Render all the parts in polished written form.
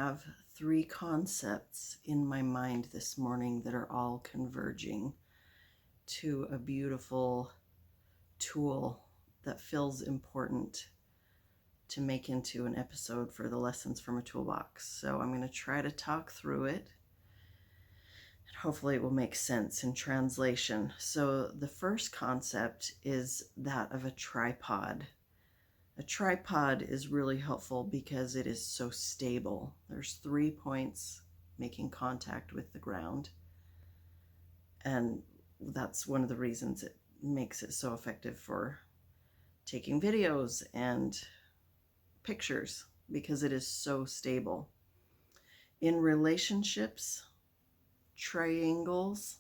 have three concepts in my mind this morning that are all converging to a beautiful tool that feels important to make into an episode for the Lessons from a Toolbox. So I'm going to try to talk through it, and hopefully it will make sense in translation. So the first concept is that of a tripod. A tripod is really helpful because it is so stable. There's 3 points making contact with the ground, and that's one of the reasons it makes it so effective for taking videos and pictures, because it is so stable. In relationships, triangles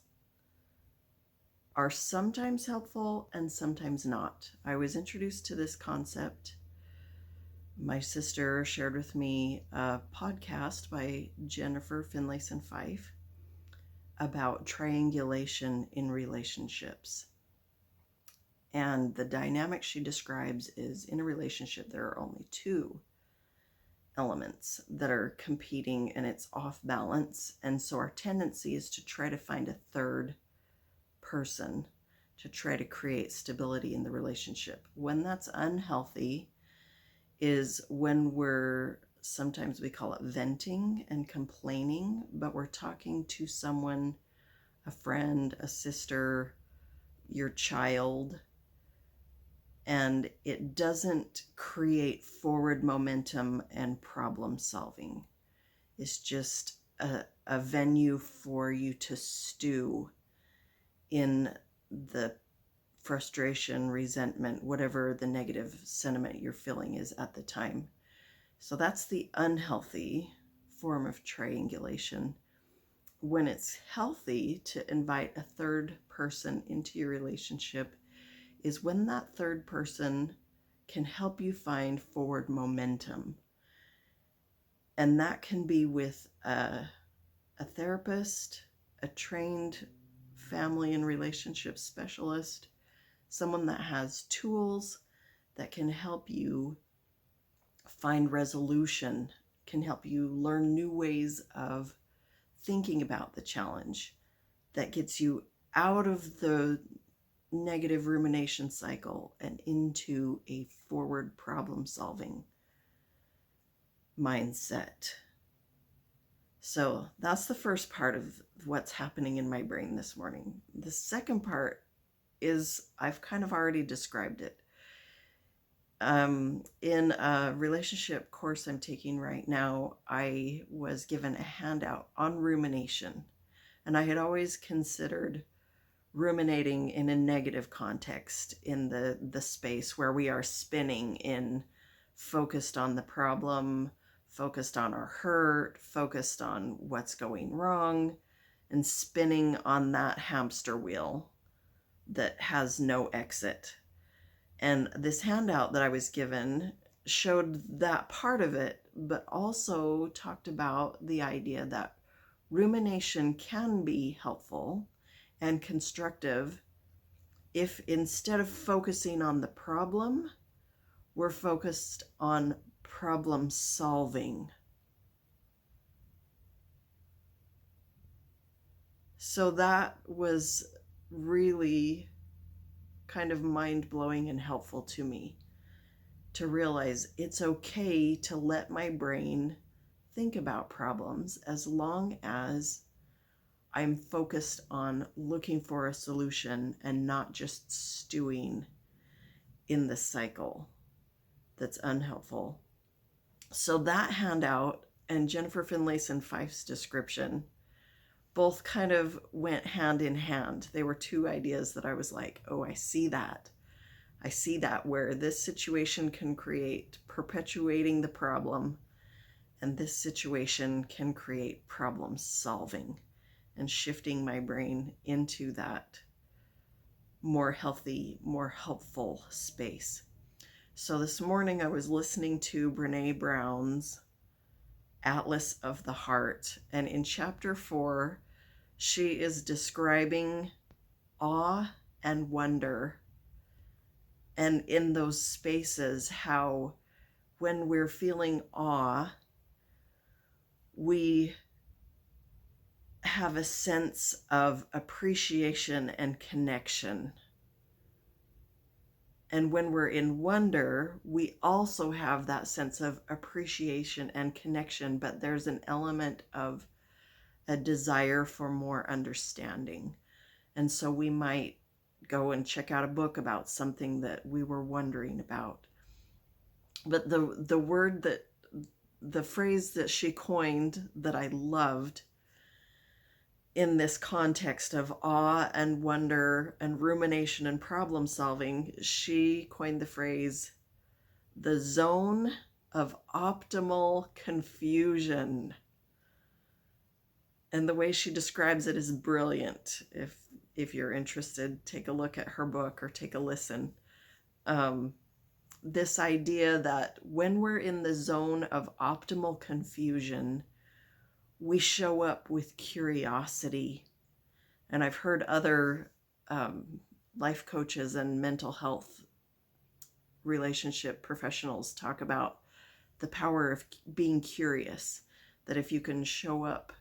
are sometimes helpful and sometimes not. I was introduced to this concept. My sister shared with me a podcast by Jennifer Finlayson Fife about triangulation in relationships. And the dynamic she describes is, in a relationship, there are only two elements that are competing and it's off balance. And so our tendency is to try to find a third person to try to create stability in the relationship. When that's unhealthy is when sometimes we call it venting and complaining, but we're talking to someone, a friend, a sister, your child, and it doesn't create forward momentum and problem solving. It's just a venue for you to stew in the frustration, resentment, whatever the negative sentiment you're feeling is at the time. So that's the unhealthy form of triangulation. When it's healthy to invite a third person into your relationship is when that third person can help you find forward momentum. And that can be with a therapist, a trained family and relationship specialist, someone that has tools that can help you find resolution, can help you learn new ways of thinking about the challenge, that gets you out of the negative rumination cycle and into a forward problem solving mindset. So that's the first part of what's happening in my brain this morning. The second part is, I've kind of already described it. In a relationship course I'm taking right now, I was given a handout on rumination, and I had always considered ruminating in a negative context, in the space where we are spinning in, focused on the problem, focused on our hurt, focused on what's going wrong, and spinning on that hamster wheel that has no exit. And this handout that I was given showed that part of it, but also talked about the idea that rumination can be helpful and constructive if, instead of focusing on the problem, we're focused on problem solving. So that was really kind of mind-blowing and helpful to me, to realize it's okay to let my brain think about problems as long as I'm focused on looking for a solution and not just stewing in the cycle that's unhelpful. So that handout and Jennifer Finlayson Fife's description both kind of went hand in hand. They were two ideas that I was like, oh, I see that. I see that, where this situation can create perpetuating the problem, and this situation can create problem solving and shifting my brain into that more healthy, more helpful space. So this morning I was listening to Brene Brown's Atlas of the Heart, and in chapter 4, she is describing awe and wonder, and in those spaces, how when we're feeling awe, we have a sense of appreciation and connection. And when we're in wonder, we also have that sense of appreciation and connection, but there's an element of a desire for more understanding. And so we might go and check out a book about something that we were wondering about. But the phrase that she coined that I loved in this context of awe and wonder and rumination and problem solving, she coined the phrase, the zone of optimal confusion. And the way she describes it is brilliant. If you're interested, take a look at her book or take a listen. This idea that when we're in the zone of optimal confusion, we show up with curiosity. And I've heard other life coaches and mental health relationship professionals talk about the power of being curious, that if you can show up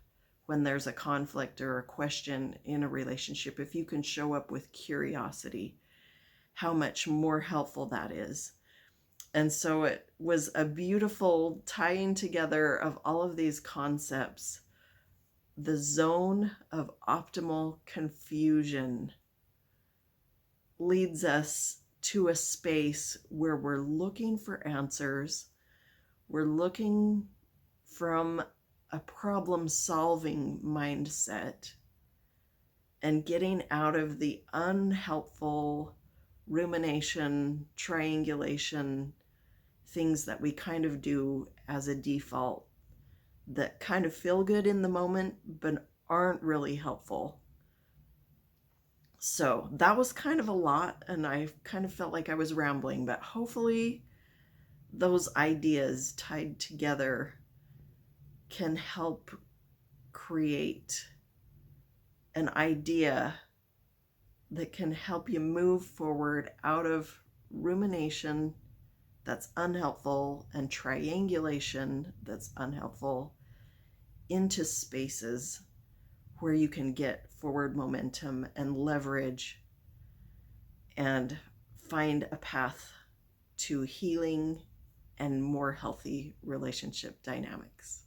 when there's a conflict or a question in a relationship, if you can show up with curiosity, how much more helpful that is. And so it was a beautiful tying together of all of these concepts. The zone of optimal confusion leads us to a space where we're looking for answers. We're looking from a problem-solving mindset and getting out of the unhelpful rumination, triangulation, things that we kind of do as a default that kind of feel good in the moment but aren't really helpful. So that was kind of a lot, and I kind of felt like I was rambling, but hopefully those ideas tied together can help create an idea that can help you move forward out of rumination that's unhelpful and triangulation that's unhelpful into spaces where you can get forward momentum and leverage and find a path to healing and more healthy relationship dynamics.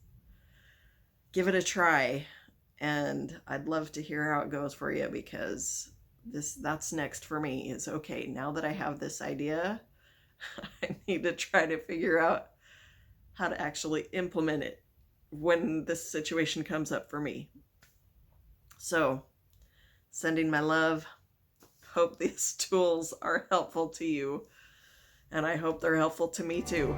Give it a try, and I'd love to hear how it goes for you, because that's next for me is, okay, now that I have this idea, I need to try to figure out how to actually implement it when this situation comes up for me. So, sending my love. Hope these tools are helpful to you, and I hope they're helpful to me too.